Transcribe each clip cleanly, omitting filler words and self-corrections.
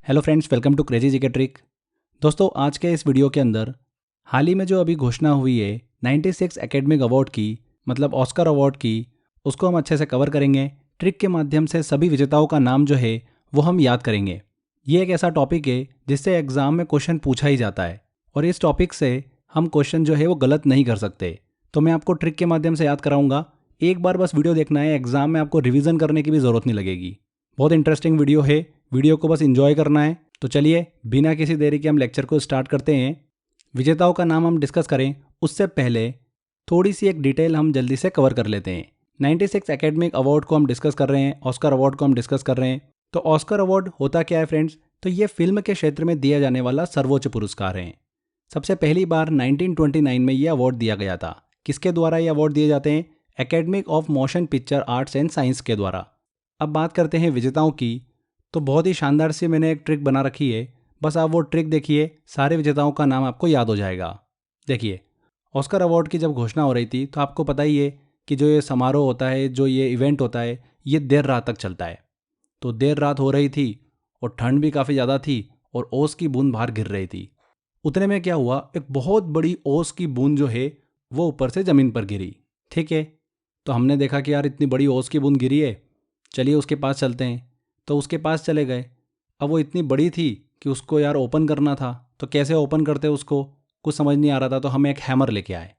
Hello friends, welcome to crazy GK trick. दोस्तों, आज के इस वीडियो के अंदर हाल ही में जो अभी घोषणा हुई है 96 एकेडमिक अवार्ड की, मतलब ऑस्कर अवार्ड की, उसको हम अच्छे से कवर करेंगे। ट्रिक के माध्यम से सभी विजेताओं का नाम जो है वो हम याद करेंगे। ये एक ऐसा टॉपिक है जिससे एग्जाम में क्वेश्चन पूछा ही जाता है और इस टॉपिक से हम क्वेश्चन जो है वो गलत नहीं कर सकते। तो मैं आपको ट्रिक के माध्यम से याद कराऊंगा। एक बार बस वीडियो देखना है, एग्जाम में आपको रिवीजन करने की भी ज़रूरत नहीं लगेगी। बहुत इंटरेस्टिंग वीडियो है, वीडियो को बस एंजॉय करना है। तो चलिए बिना किसी देरी के हम लेक्चर को स्टार्ट करते हैं। विजेताओं का नाम हम डिस्कस करें उससे पहले थोड़ी सी एक डिटेल हम जल्दी से कवर कर लेते हैं। 96 एकेडमिक अवार्ड को हम डिस्कस कर रहे हैं, ऑस्कर अवार्ड को हम डिस्कस कर रहे हैं। तो ऑस्कर अवार्ड होता क्या है फ्रेंड्स? तो ये फिल्म के क्षेत्र में दिया जाने वाला सर्वोच्च पुरस्कार है। सबसे पहली बार 1929 में ये अवार्ड दिया गया था। किसके द्वारा ये अवार्ड दिए जाते हैं? Academic of motion picture arts and science के द्वारा। अब बात करते हैं विजेताओं की। तो बहुत ही शानदार सी मैंने एक ट्रिक बना रखी है, बस आप वो ट्रिक देखिए, सारे विजेताओं का नाम आपको याद हो जाएगा। देखिए, ऑस्कर अवार्ड की जब घोषणा हो रही थी तो आपको पता ही है कि जो ये समारोह होता है, जो ये इवेंट होता है, ये देर रात तक चलता है। तो देर रात हो रही थी और ठंड भी काफ़ी ज़्यादा थी और ओस की बूंद बाहर गिर रही थी। उतने में क्या हुआ, एक बहुत बड़ी ओस की बूंद जो है वो ऊपर से ज़मीन पर गिरी। ठीक है, तो हमने देखा कि यार इतनी बड़ी ओस की बूंद गिरी है, चलिए उसके पास चलते हैं। तो उसके पास चले गए। अब वो इतनी बड़ी थी कि उसको यार ओपन करना था। तो कैसे ओपन करते उसको, कुछ समझ नहीं आ रहा था। तो हम एक हैमर लेके आए।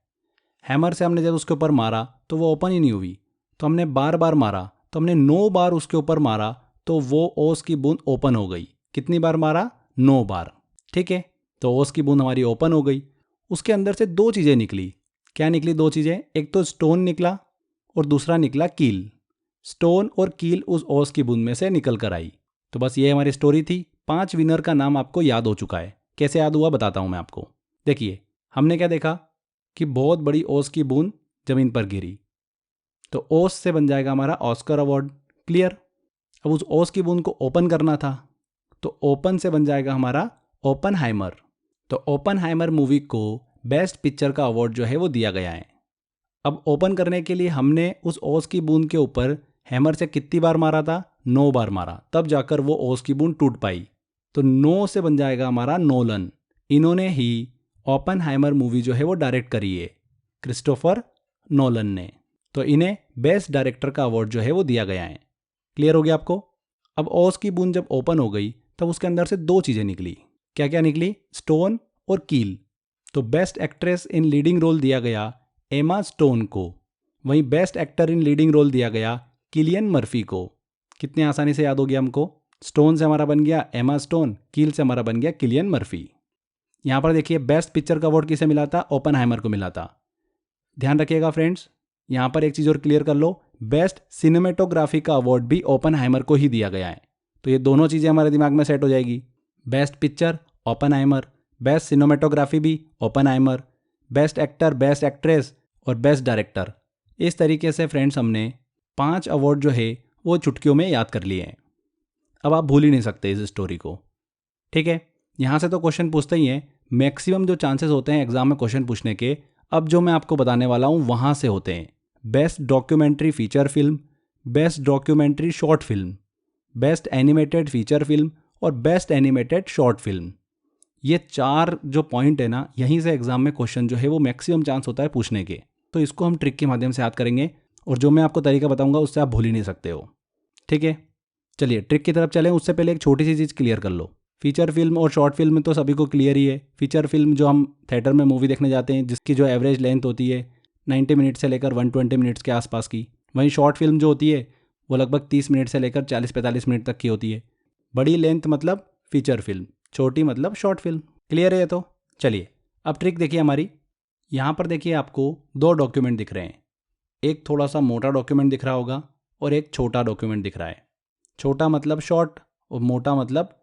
हैमर से हमने जब उसके ऊपर मारा तो वो ओपन ही नहीं हुई। तो हमने बार बार मारा, तो हमने 9 बार उसके ऊपर मारा, तो वो ओस की बूंद ओपन हो गई। कितनी बार मारा? 9 बार। ठीक है, तो ओस की बूंद हमारी ओपन हो गई। उसके अंदर से 2 चीज़ें निकली। क्या निकली 2 चीज़ें? एक तो स्टोन निकला और दूसरा निकला कील। स्टोन और कील उस ओस की बूंद में से निकल कर आई। तो बस ये हमारी स्टोरी थी। 5 विनर का नाम आपको याद हो चुका है। कैसे याद हुआ बताता हूं मैं आपको। देखिए, हमने क्या देखा कि बहुत बड़ी ओस की बूंद जमीन पर गिरी, तो ओस से बन जाएगा हमारा ऑस्कर अवार्ड। क्लियर? अब उस ओस की बूंद को ओपन करना था, तो ओपन से बन जाएगा हमारा ओपनहाइमर। तो ओपनहाइमर मूवी को बेस्ट पिक्चर का अवार्ड जो है वो दिया गया है। अब ओपन करने के लिए हमने उस ओस की बूंद के ऊपर हैमर से कितनी बार मारा था? 9 बार मारा, तब जाकर वो ओस की बूंद टूट पाई। तो 9 से बन जाएगा हमारा नोलन। इन्होंने ही ओपनहाइमर मूवी जो है वो डायरेक्ट करी है, क्रिस्टोफर नोलन ने। तो इन्हें बेस्ट डायरेक्टर का अवार्ड जो है वो दिया गया है। क्लियर हो गया आपको? अब ओस की बूंद जब ओपन हो गई तब उसके अंदर से 2 चीज़ें निकली। क्या क्या निकली? स्टोन और कील। तो best actress in leading role दिया गया एमा स्टोन को, वहीं best actor in leading role दिया गया किलियन मर्फी को। कितने आसानी से याद हो गया हमको। स्टोन से हमारा बन गया एमा स्टोन, कील से हमारा बन गया किलियन मर्फी। यहाँ पर देखिए, बेस्ट पिक्चर का अवार्ड किसे मिला था? ओपनहाइमर को मिला था। ध्यान रखिएगा फ्रेंड्स, यहाँ पर एक चीज़ और क्लियर कर लो, बेस्ट सिनेमेटोग्राफी का अवार्ड भी ओपनहाइमर को ही दिया गया है। तो ये दोनों चीज़ें हमारे दिमाग में सेट हो जाएगी। Best picture Oppenheimer, best cinematography भी Oppenheimer, best actor, best actress और बेस्ट डायरेक्टर। इस तरीके से फ्रेंड्स हमने 5 अवार्ड जो है वो चुटकियों में याद कर लिए हैं। अब आप भूल ही नहीं सकते इस स्टोरी को। ठीक है, यहाँ से तो क्वेश्चन पूछते ही हैं। मैक्सिमम जो चांसेस होते हैं एग्जाम में क्वेश्चन पूछने के, अब जो मैं आपको बताने वाला हूँ वहाँ से होते हैं। Best documentary feature film, best documentary short film, best animated feature film और बेस्ट एनिमेटेड शॉर्ट फिल्म। ये 4 जो पॉइंट है ना, यहीं से एग्जाम में क्वेश्चन जो है वो मैक्सिमम चांस होता है पूछने के। तो इसको हम ट्रिक के माध्यम से याद करेंगे और जो मैं आपको तरीका बताऊंगा उससे आप भूल ही नहीं सकते हो। ठीक है, चलिए ट्रिक की तरफ चलें। उससे पहले एक छोटी सी चीज़ क्लियर कर लो। फीचर फिल्म और शॉर्ट फिल्म में तो सभी को क्लियर ही है। फीचर फिल्म जो हम थिएटर में मूवी देखने जाते हैं, जिसकी जो एवरेज लेंथ होती है 90 मिनट से लेकर 120 मिनट्स के आसपास की। वहीं शॉर्ट फिल्म जो होती है वो लगभग 30 मिनट से लेकर 40-45 मिनट तक की होती है। बड़ी लेंथ मतलब फीचर फिल्म, छोटी मतलब शॉर्ट फिल्म। क्लियर है ये तो? चलिए अब ट्रिक देखिए हमारी। यहाँ पर देखिए, आपको 2 डॉक्यूमेंट दिख रहे हैं। एक थोड़ा सा मोटा डॉक्यूमेंट दिख रहा होगा और एक छोटा डॉक्यूमेंट दिख रहा है। छोटा मतलब शॉर्ट और मोटा मतलब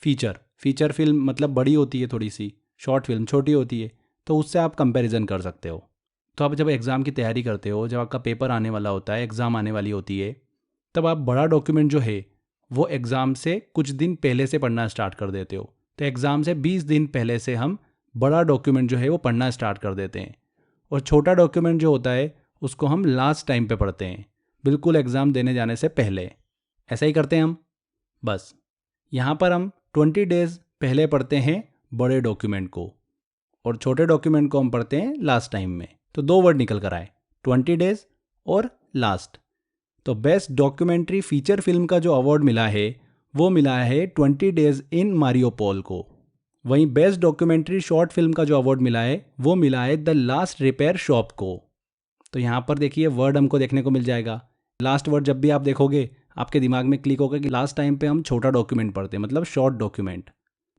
फीचर। फीचर फिल्म मतलब बड़ी होती है थोड़ी सी, शॉर्ट फिल्म छोटी होती है। तो उससे आप कंपैरिजन कर सकते हो। तो आप जब एग्ज़ाम की तैयारी करते हो, जब आपका पेपर आने वाला होता है, एग्ज़ाम आने वाली होती है, तब आप बड़ा डॉक्यूमेंट जो है वो एग्ज़ाम से कुछ दिन पहले से पढ़ना स्टार्ट कर देते हो। तो एग्ज़ाम से 20 दिन पहले से हम बड़ा डॉक्यूमेंट जो है वो पढ़ना स्टार्ट कर देते हैं और छोटा डॉक्यूमेंट जो होता है उसको हम लास्ट टाइम पे पढ़ते हैं, बिल्कुल एग्ज़ाम देने जाने से पहले। ऐसा ही करते हैं हम। बस यहाँ पर हम 20 डेज पहले पढ़ते हैं बड़े डॉक्यूमेंट को और छोटे डॉक्यूमेंट को हम पढ़ते हैं लास्ट टाइम में। तो 2 वर्ड निकल कर आए, 20 डेज और लास्ट। तो बेस्ट डॉक्यूमेंट्री फीचर फिल्म का जो अवार्ड मिला है वो मिला है 20 डेज इन मारियोपोल को। वहीं बेस्ट डॉक्यूमेंट्री शॉर्ट फिल्म का जो अवार्ड मिला है वो मिला है द लास्ट रिपेयर शॉप को। तो यहाँ पर देखिए वर्ड हमको देखने को मिल जाएगा। लास्ट वर्ड जब भी आप देखोगे आपके दिमाग में क्लिक होगा कि लास्ट टाइम पे हम छोटा डॉक्यूमेंट पढ़ते हैं, मतलब short document.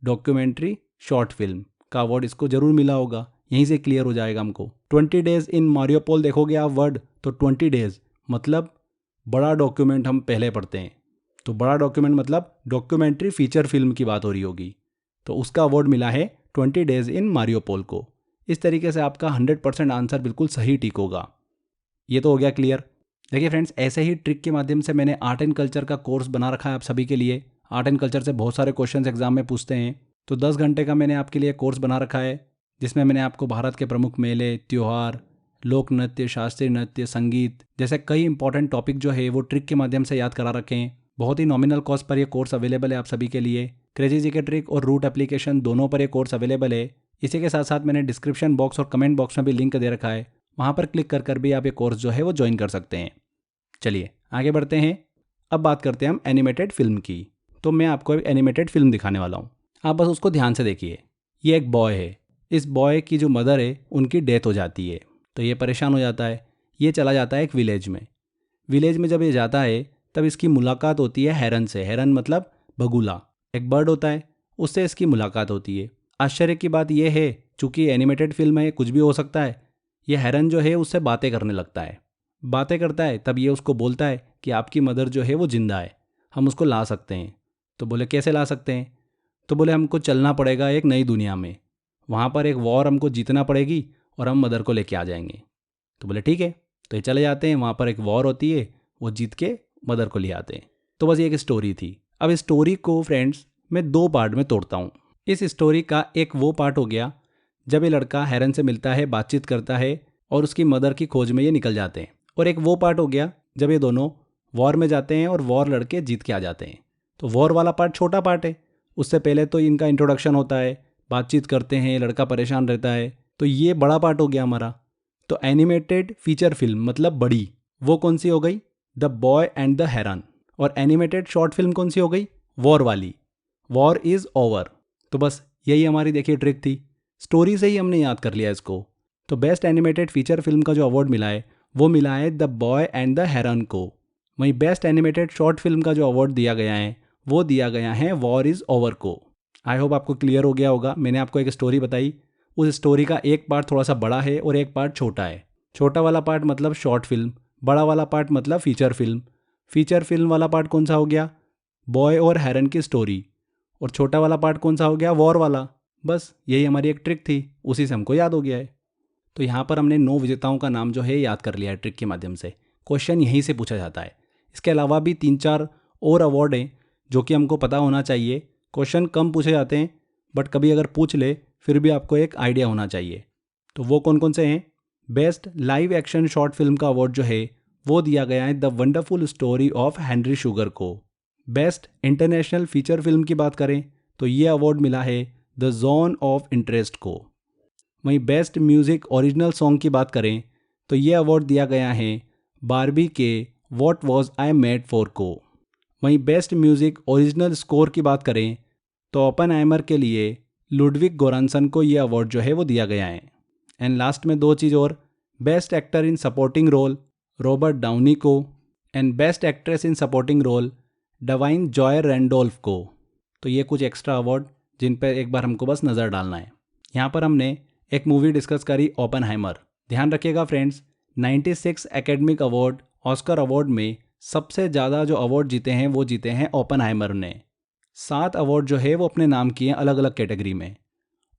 Documentary short film का अवार्ड इसको जरूर मिला होगा, यहीं से क्लियर हो जाएगा हमको। 20 डेज इन मारियोपोल देखोगे आप वर्ड, तो 20 डेज मतलब बड़ा डॉक्यूमेंट हम पहले पढ़ते हैं। तो बड़ा डॉक्यूमेंट मतलब डॉक्यूमेंट्री फीचर फिल्म की बात हो रही होगी, तो उसका अवार्ड मिला है 20 डेज इन मारियोपोल को। इस तरीके से आपका 100% आंसर बिल्कुल सही टिक होगा। ये तो हो गया क्लियर। देखिए फ्रेंड्स, ऐसे ही ट्रिक के माध्यम से मैंने आर्ट एंड कल्चर का कोर्स बना रखा है आप सभी के लिए। आर्ट एंड कल्चर से बहुत सारे क्वेश्चंस एग्जाम में पूछते हैं, तो 10 घंटे का मैंने आपके लिए कोर्स बना रखा है, जिसमें मैंने आपको भारत के प्रमुख मेले, त्योहार, लोक नृत्य, शास्त्रीय नृत्य, संगीत जैसे कई इंपॉर्टेंट टॉपिक जो है वो ट्रिक के माध्यम से याद करा रखे हैं। बहुत ही नॉमिनल कॉस्ट पर यह कोर्स अवेलेबल है आप सभी के लिए। क्रेजी जीके ट्रिक और रूट एप्लीकेशन दोनों पर यह कोर्स अवेलेबल है। इसी के साथ साथ मैंने डिस्क्रिप्शन बॉक्स और कमेंट बॉक्स में भी लिंक दे रखा है, वहाँ पर क्लिक कर भी आप ये कोर्स जो है वो ज्वाइन कर सकते हैं। चलिए आगे बढ़ते हैं। अब बात करते हैं हम एनिमेटेड फिल्म की। तो मैं आपको एक एनिमेटेड फिल्म दिखाने वाला हूँ, आप बस उसको ध्यान से देखिए। ये एक बॉय है, इस बॉय की जो मदर है उनकी डेथ हो जाती है, तो ये परेशान हो जाता है। ये चला जाता है एक विलेज में। विलेज में जब ये जाता है तब इसकी मुलाकात होती है हेरन से। हेरन मतलब बगुला, एक बर्ड होता है, उससे इसकी मुलाकात होती है। आश्चर्य की बात यह है, चूँकि एनिमेटेड फिल्म है कुछ भी हो सकता है, ये हेरन जो है उससे बातें करने लगता है। बातें करता है तब ये उसको बोलता है कि आपकी मदर जो है वो जिंदा है, हम उसको ला सकते हैं। तो बोले कैसे ला सकते हैं? तो बोले हमको चलना पड़ेगा एक नई दुनिया में, वहाँ पर एक वॉर हमको जीतना पड़ेगी और हम मदर को लेके आ जाएंगे। तो बोले ठीक है। तो ये चले जाते हैं, वहाँ पर एक वॉर होती है, वो जीत के मदर को ले आते हैं। तो बस ये एक स्टोरी थी। अब इस स्टोरी को फ्रेंड्स मैं 2 पार्ट में तोड़ता हूँ। इस स्टोरी का एक वो पार्ट हो गया जब ये लड़का हेरन से मिलता है, बातचीत करता है और उसकी मदर की खोज में ये निकल जाते हैं। और एक वो पार्ट हो गया जब ये दोनों वॉर में जाते हैं और वॉर लड़के जीत के आ जाते हैं। तो वॉर वाला पार्ट छोटा पार्ट है, उससे पहले तो इनका इंट्रोडक्शन होता है, बातचीत करते हैं, लड़का परेशान रहता है। तो ये बड़ा पार्ट हो गया हमारा। तो एनिमेटेड फीचर फिल्म मतलब बड़ी, वो कौन सी हो गई? द बॉय एंड द हेरन। और एनिमेटेड शॉर्ट फिल्म कौन सी हो गई? वॉर वाली, वॉर इज़ ओवर। तो बस यही हमारी देखिए ट्रिक थी, स्टोरी से ही हमने याद कर लिया इसको। तो बेस्ट एनिमेटेड फीचर फिल्म का जो अवार्ड मिला है वो मिला है द बॉय एंड द हेरन को। वहीं बेस्ट एनिमेटेड शॉर्ट फिल्म का जो अवार्ड दिया गया है वो दिया गया है वॉर इज़ ओवर को। आई होप आपको क्लियर हो गया होगा। मैंने आपको एक स्टोरी बताई, उस स्टोरी का एक पार्ट थोड़ा सा बड़ा है और एक पार्ट छोटा है। छोटा वाला पार्ट मतलब शॉर्ट फिल्म, बड़ा वाला पार्ट मतलब फीचर फिल्म। फीचर फिल्म वाला पार्ट कौन सा हो गया? बॉय और हेरन की स्टोरी। और छोटा वाला पार्ट कौन सा हो गया? वॉर वाला। बस यही हमारी एक ट्रिक थी, उसी से हमको याद हो गया है। तो यहाँ पर हमने 9 विजेताओं का नाम जो है याद कर लिया है ट्रिक के माध्यम से। क्वेश्चन यहीं से पूछा जाता है। इसके अलावा भी 3-4 और अवार्ड हैं जो कि हमको पता होना चाहिए। क्वेश्चन कम पूछे जाते हैं बट कभी अगर पूछ ले फिर भी आपको एक आइडिया होना चाहिए। तो वो कौन कौन से हैं? Best live action short film का अवार्ड जो है वो दिया गया है the wonderful story of Henry sugar को। बेस्ट इंटरनेशनल फीचर फिल्म की बात करें तो ये अवार्ड मिला है द जोन ऑफ इंटरेस्ट को। वहीं बेस्ट म्यूज़िक ओरिजिनल सॉन्ग की बात करें तो ये अवार्ड दिया गया है बारबी के what was I made for को। वहीं बेस्ट म्यूज़िक ओरिजिनल स्कोर की बात करें तो ओपेनहाइमर के लिए लुडविग गोरांसन को ये अवार्ड जो है वो दिया गया है। एंड लास्ट में 2 चीज़ और, best actor in supporting role Robert Downey को and best actress in supporting role Da'Vine Joy Randolph को। तो ये कुछ एक्स्ट्रा अवार्ड जिन पर एक बार हमको बस नज़र डालना है। यहाँ पर हमने एक मूवी डिस्कस करी ओपेनहाइमर। ध्यान रखिएगा friends, 96 academic award Oscar award में सबसे ज़्यादा जो अवार्ड जीते हैं वो जीते हैं ओपेनहाइमर ने। 7 अवार्ड जो है वो अपने नाम किए हैं अलग अलग कैटेगरी में।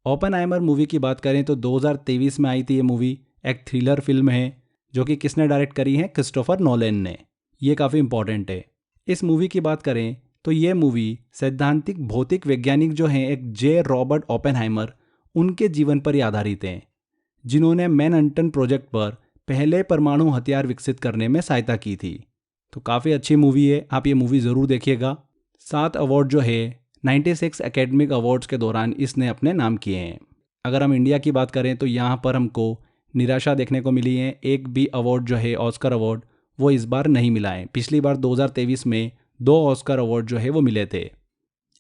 ओपेनहाइमर मूवी की बात करें तो 2023 में आई थी ये मूवी। एक थ्रिलर फिल्म है जो कि किसने डायरेक्ट करी है? क्रिस्टोफर नोलन ने। ये काफ़ी इंपॉर्टेंट है। इस मूवी की बात करें तो ये मूवी सैद्धांतिक भौतिक वैज्ञानिक जो हैं एक जे रॉबर्ट ओपेनहाइमर, उनके जीवन पर ही आधारित हैं, जिन्होंने मैनहट्टन प्रोजेक्ट पर पहले परमाणु हथियार विकसित करने में सहायता की थी। तो काफ़ी अच्छी मूवी है, आप ये मूवी ज़रूर देखिएगा। 7 अवार्ड जो है 96 एकेडमिक अवार्ड्स के दौरान इसने अपने नाम किए हैं। अगर हम इंडिया की बात करें तो यहाँ पर हमको निराशा देखने को मिली है। एक भी अवार्ड जो है ऑस्कर अवार्ड वो इस बार नहीं मिला है। पिछली बार 2023 में 2 ऑस्कर अवार्ड जो है वो मिले थे।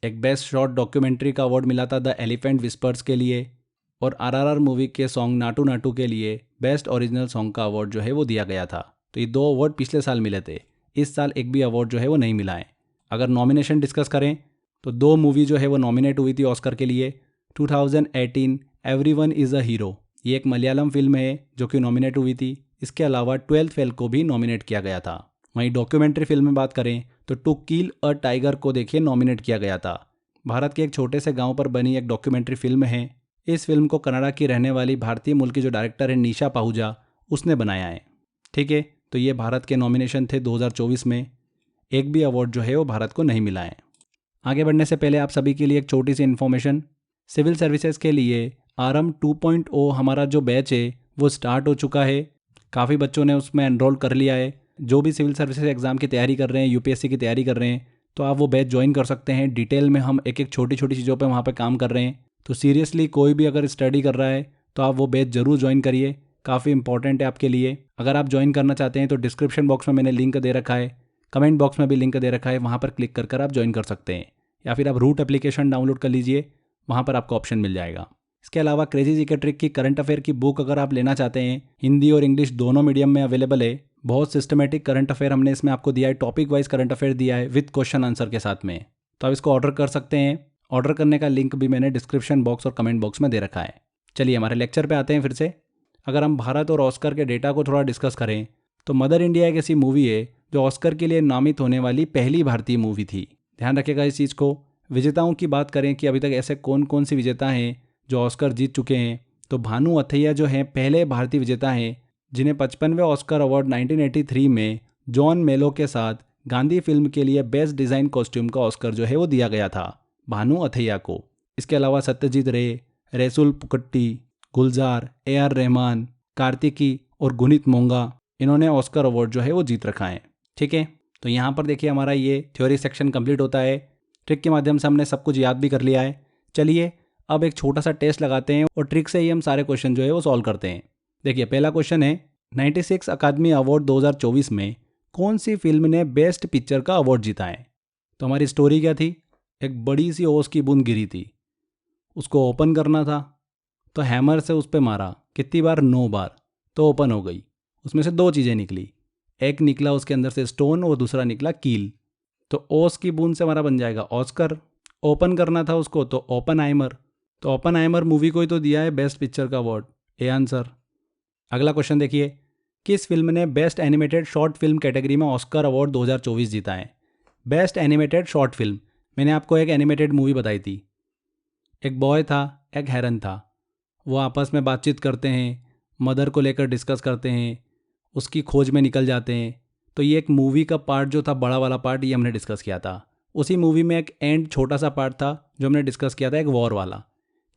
एक बेस्ट शॉर्ट डॉक्यूमेंट्री का अवार्ड मिला था द एलिफेंट विस्पर्स के लिए, और RRR मूवी के सॉन्ग नाटू नाटू के लिए बेस्ट ओरिजिनल सॉन्ग का अवार्ड जो है वो दिया गया था। तो ये 2 अवार्ड पिछले साल मिले थे। इस साल एक भी अवार्ड जो है वो नहीं मिला है। अगर नॉमिनेशन डिस्कस करें तो 2 मूवी जो है वो नॉमिनेट हुई थी ऑस्कर के लिए। 2018 एवरीवन इज़ अ हीरो, ये एक मलयालम फिल्म है जो कि नॉमिनेट हुई थी। इसके अलावा 12th फेल को भी नॉमिनेट किया गया था। वहीं डॉक्यूमेंट्री फिल्म में बात करें तो टू किल अ टाइगर को देखिए नॉमिनेट किया गया था। भारत के एक छोटे से गांव पर बनी एक डॉक्यूमेंट्री फिल्म है। इस फिल्म को कनाडा की रहने वाली भारतीय मूल की जो डायरेक्टर है निशा पाहुजा, उसने बनाया है। ठीक है, तो ये भारत के नॉमिनेशन थे 2024 में। एक भी अवार्ड जो है वो भारत को नहीं मिला है। आगे बढ़ने से पहले आप सभी के लिए एक छोटी सी इन्फॉर्मेशन। सिविल सर्विसेज के लिए आरएम 2.0 हमारा जो बैच है वो स्टार्ट हो चुका है। काफ़ी बच्चों ने उसमें एनरोल कर लिया है। जो भी सिविल सर्विसेज एग्ज़ाम की तैयारी कर रहे हैं, यूपीएससी की तैयारी कर रहे हैं, तो आप वो बैच ज्वाइन कर सकते हैं। डिटेल में हम एक एक छोटी छोटी चीज़ों पे वहाँ पे काम कर रहे हैं। तो सीरियसली कोई भी अगर स्टडी कर रहा है तो आप वो बैच ज़रूर ज्वाइन करिए, काफ़ी इंपॉर्टेंट है आपके लिए। अगर आप ज्वाइन करना चाहते हैं तो डिस्क्रिप्शन बॉक्स में मैंने लिंक दे रखा है, कमेंट बॉक्स में भी लिंक दे रखा है, वहाँ पर क्लिक कर आप ज्वाइन कर सकते हैं। या फिर आप रूट एप्लीकेशन डाउनलोड कर लीजिए, वहाँ पर आपको ऑप्शन मिल जाएगा। इसके अलावा क्रेजी जीके ट्रिक की करंट अफेयर की बुक अगर आप लेना चाहते हैं, हिंदी और इंग्लिश दोनों मीडियम में अवेलेबल है। बहुत सिस्टमेटिक करंट अफेयर हमने इसमें आपको दिया है, टॉपिक वाइज करंट अफेयर दिया है विद क्वेश्चन आंसर के साथ में। तो आप इसको ऑर्डर कर सकते हैं। ऑर्डर करने का लिंक भी मैंने डिस्क्रिप्शन बॉक्स और कमेंट बॉक्स में दे रखा है। चलिए हमारे लेक्चर पे आते हैं फिर से। अगर हम भारत और ऑस्कर के डेटा को थोड़ा डिस्कस करें तो मदर इंडिया एक ऐसी मूवी है जो ऑस्कर के लिए नामित होने वाली पहली भारतीय मूवी थी। ध्यान रखिएगा इस चीज़ को। विजेताओं की बात करें कि अभी तक ऐसे कौन कौन से विजेता हैं जो ऑस्कर जीत चुके हैं, तो भानु अथैया जो हैं पहले भारतीय विजेता हैं जिन्हें 55वें ऑस्कर अवार्ड 1983 में जॉन मेलो के साथ गांधी फिल्म के लिए बेस्ट डिज़ाइन कॉस्ट्यूम का ऑस्कर जो है वो दिया गया था भानु अथैया को। इसके अलावा सत्यजीत रे, रेसुल पुकट्टी, गुलजार, AR रहमान, कार्तिकी और गुनीत मोंगा, इन्होंने ऑस्कर अवार्ड जो है वो जीत रखा है। ठीक है, तो यहाँ पर देखिए हमारा ये थ्योरी सेक्शन कंप्लीट होता है। ट्रिक के माध्यम से हमने सब कुछ याद भी कर लिया है। चलिए अब एक छोटा सा टेस्ट लगाते हैं और ट्रिक से ही हम सारे क्वेश्चन जो है वो सॉल्व करते हैं। देखिए पहला क्वेश्चन है, 96 अकादमी अवार्ड 2024 में कौन सी फिल्म ने बेस्ट पिक्चर का अवार्ड जीता है। तो हमारी स्टोरी क्या थी, एक बड़ी सी ओस की बूंद गिरी थी, उसको ओपन करना था, तो हैमर से उस पर मारा। कितनी बार? 9 बार। तो ओपन हो गई। उसमें से 2 चीज़ें निकली, एक निकला उसके अंदर से स्टोन और दूसरा निकला कील। तो ओस की बूंद से हमारा बन जाएगा ऑस्कर। ओपन करना था उसको तो ओपन आइमर। तो ओपन आइमर मूवी को ही तो दिया है बेस्ट पिक्चर का अवार्ड, ए आंसर। अगला क्वेश्चन देखिए, किस फिल्म ने best animated short film category में ऑस्कर अवार्ड 2024 जीता है। बेस्ट एनिमेटेड शॉर्ट फिल्म, मैंने आपको एक एनिमेटेड मूवी बताई थी। एक बॉय था, एक हेरन था, वो आपस में बातचीत करते हैं, मदर को लेकर डिस्कस करते हैं, उसकी खोज में निकल जाते हैं। तो ये एक मूवी का पार्ट जो था, बड़ा वाला पार्ट, ये हमने डिस्कस किया था। उसी मूवी में एक एंड छोटा सा पार्ट था जो हमने डिस्कस किया था, एक वॉर वाला,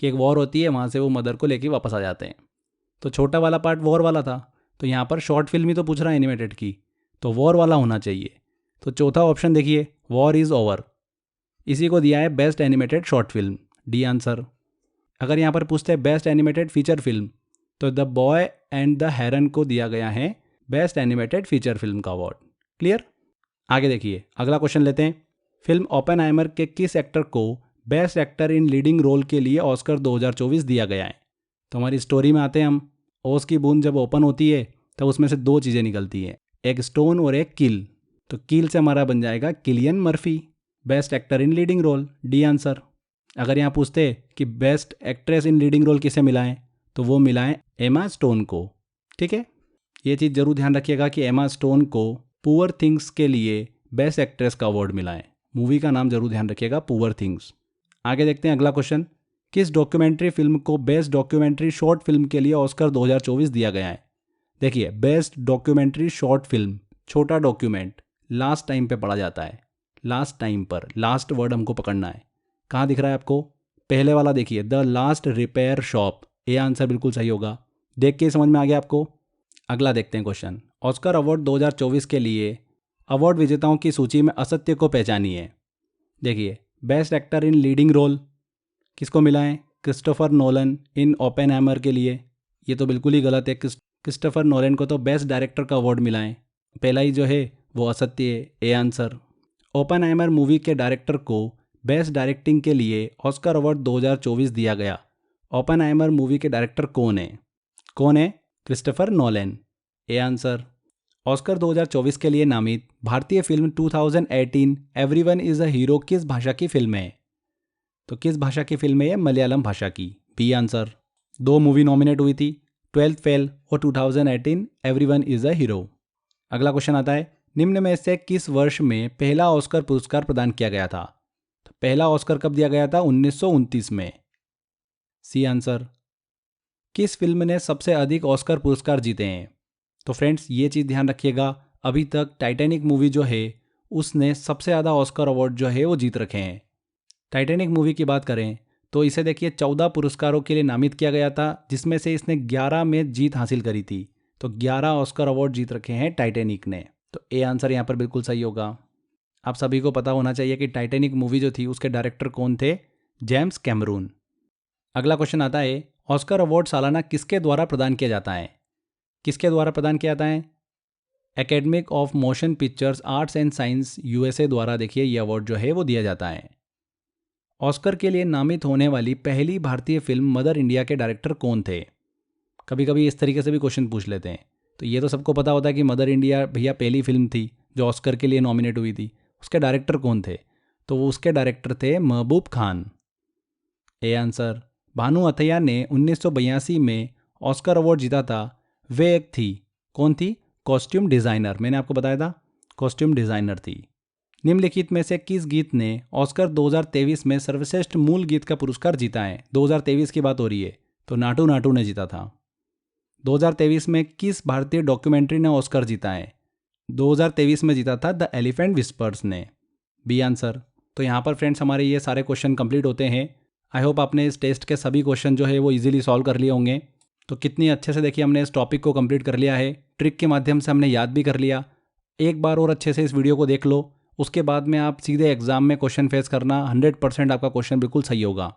कि एक वॉर होती है, वहाँ से वो मदर को लेके वापस आ जाते हैं। तो छोटा वाला पार्ट वॉर वाला था। तो यहाँ पर शॉर्ट फिल्म ही तो पूछ रहा है एनिमेटेड की, तो वॉर वाला होना चाहिए। तो चौथा ऑप्शन देखिए, वॉर इज़ ओवर, इसी को दिया है best animated short film, D answer. अगर यहाँ पर पूछते हैं बेस्ट एनिमेटेड फीचर फिल्म, तो द बॉय एंड द हेरन को दिया गया है बेस्ट एनिमेटेड फीचर फिल्म का अवार्ड। क्लियर? आगे देखिए, अगला क्वेश्चन लेते हैं। फिल्म ओपेनहाइमर के किस एक्टर को best actor in leading role के लिए ऑस्कर 2024 दिया गया है। तो हमारी स्टोरी में आते हैं हम। ओस की बूंद जब ओपन होती है तब उसमें से 2 चीज़ें निकलती हैं, एक स्टोन और एक कील। तो कील से हमारा बन जाएगा Cillian Murphy, best actor in leading role, D answer. अगर यहाँ पूछते कि best actress in leading role किसे मिला है, तो वो मिला है एमा स्टोन को। ठीक है, ये चीज़ जरूर ध्यान रखिएगा कि एमा स्टोन को पुअर थिंग्स के लिए बेस्ट एक्ट्रेस का अवार्ड मिला है। मूवी का नाम जरूर ध्यान रखिएगा, पुअर थिंग्स। आगे देखते हैं अगला क्वेश्चन, किस डॉक्यूमेंट्री फिल्म को बेस्ट डॉक्यूमेंट्री शॉर्ट फिल्म के लिए ऑस्कर 2024 दिया गया है। देखिए, बेस्ट डॉक्यूमेंट्री शॉर्ट फिल्म, छोटा डॉक्यूमेंट लास्ट टाइम पे पढ़ा जाता है, लास्ट टाइम पर लास्ट वर्ड हमको पकड़ना है। कहाँ दिख रहा है आपको? पहले वाला देखिए, the last repair shop, A answer बिल्कुल सही होगा। देख के समझ में आ गया आपको। अगला देखते हैं क्वेश्चन, ऑस्कर अवार्ड 2024 के लिए अवार्ड विजेताओं की सूची में असत्य को पहचानिए। देखिए, best actor in leading role किसको मिला है? क्रिस्टोफर नोलन इन ओपेनहाइमर के लिए। ये तो बिल्कुल ही गलत है। क्रिस्टोफर नोलन को तो बेस्ट डायरेक्टर का अवार्ड मिला है। पहला ही जो है वो असत्य है, ए आंसर। ओपेनहाइमर मूवी के डायरेक्टर को बेस्ट डायरेक्टिंग के लिए ऑस्कर अवार्ड 2024 दिया गया। ओपेनहाइमर मूवी के डायरेक्टर कौन है? Christopher Nolan, A answer. Oscar 2024 के लिए नामित भारतीय film 2018 everyone is a hero किस भाषा की फिल्म है? तो किस भाषा की फिल्म है? मलयालम भाषा की, बी आंसर। 2 मूवी नॉमिनेट हुई थी, 12th फेल और 2018 एवरीवन इज अ हीरो। अगला क्वेश्चन आता है, निम्न में से किस वर्ष में पहला ऑस्कर पुरस्कार प्रदान किया गया था? तो पहला ऑस्कर कब दिया गया था? 1929 में, सी आंसर। किस फिल्म ने सबसे अधिक ऑस्कर पुरस्कार जीते हैं? तो फ्रेंड्स ये चीज़ ध्यान रखिएगा, अभी तक टाइटैनिक मूवी जो है उसने सबसे ज़्यादा ऑस्कर अवार्ड जो है वो जीत रखे हैं। टाइटैनिक मूवी की बात करें तो इसे देखिए 14 पुरस्कारों के लिए नामित किया गया था, जिसमें से इसने 11 में जीत हासिल करी थी। तो 11 ऑस्कर अवार्ड जीत रखे हैं टाइटैनिक ने। तो ए आंसर यहाँ पर बिल्कुल सही होगा। आप सभी को पता होना चाहिए कि टाइटैनिक मूवी जो थी उसके डायरेक्टर कौन थे? James Cameron. अगला क्वेश्चन आता है, ऑस्कर अवार्ड सालाना किसके द्वारा प्रदान किया जाता है? किसके द्वारा प्रदान किया जाता है? Academic of motion pictures arts and science USA द्वारा देखिए ये अवार्ड जो है वो दिया जाता है। ऑस्कर के लिए नामित होने वाली पहली भारतीय फिल्म मदर इंडिया के डायरेक्टर कौन थे? कभी कभी इस तरीके से भी क्वेश्चन पूछ लेते हैं। तो ये तो सबको पता होता है कि मदर इंडिया भैया पहली फिल्म थी जो ऑस्कर के लिए नॉमिनेट हुई थी। उसके डायरेक्टर कौन थे? तो वो उसके डायरेक्टर थे महबूब खान, ए आंसर। भानु अथैया ने 1982 में ऑस्कर अवार्ड जीता था, वे एक थी, कौन थी? Costume designer. मैंने आपको बताया था कॉस्ट्यूम डिज़ाइनर थी। निम्नलिखित में से किस गीत ने ऑस्कर 2023 में सर्वश्रेष्ठ मूल गीत का पुरस्कार जीता है? 2023 की बात हो रही है, तो नाटू नाटू ने जीता था। 2023 में किस भारतीय डॉक्यूमेंट्री ने ऑस्कर जीता है? 2023 में जीता था द एलिफेंट विस्पर्स ने, बी आंसर। तो यहाँ पर फ्रेंड्स हमारे ये सारे क्वेश्चन कंप्लीट होते हैं। आई होप आपने इस टेस्ट के सभी क्वेश्चन जो है वो इजीली सॉल्व कर लिए होंगे। तो कितनी अच्छे से देखिए हमने इस टॉपिक को कंप्लीट कर लिया है, ट्रिक के माध्यम से हमने याद भी कर लिया। एक बार और अच्छे से इस वीडियो को देख लो, उसके बाद में आप सीधे एग्जाम में क्वेश्चन फेस करना, 100% आपका क्वेश्चन बिल्कुल सही होगा।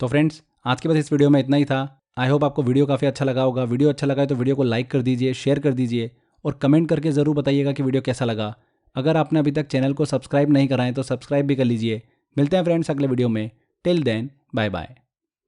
तो फ्रेंड्स आज के बस इस वीडियो में इतना ही था। आई होप आपको वीडियो काफ़ी अच्छा लगा होगा। वीडियो अच्छा लगा है तो वीडियो को लाइक कर दीजिए, शेयर कर दीजिए और कमेंट करके ज़रूर बताइएगा कि वीडियो कैसा लगा। अगर आपने अभी तक चैनल को सब्सक्राइब नहीं करा है तो सब्सक्राइब भी कर लीजिए। मिलते हैं फ्रेंड्स अगले वीडियो में। Till then bye bye.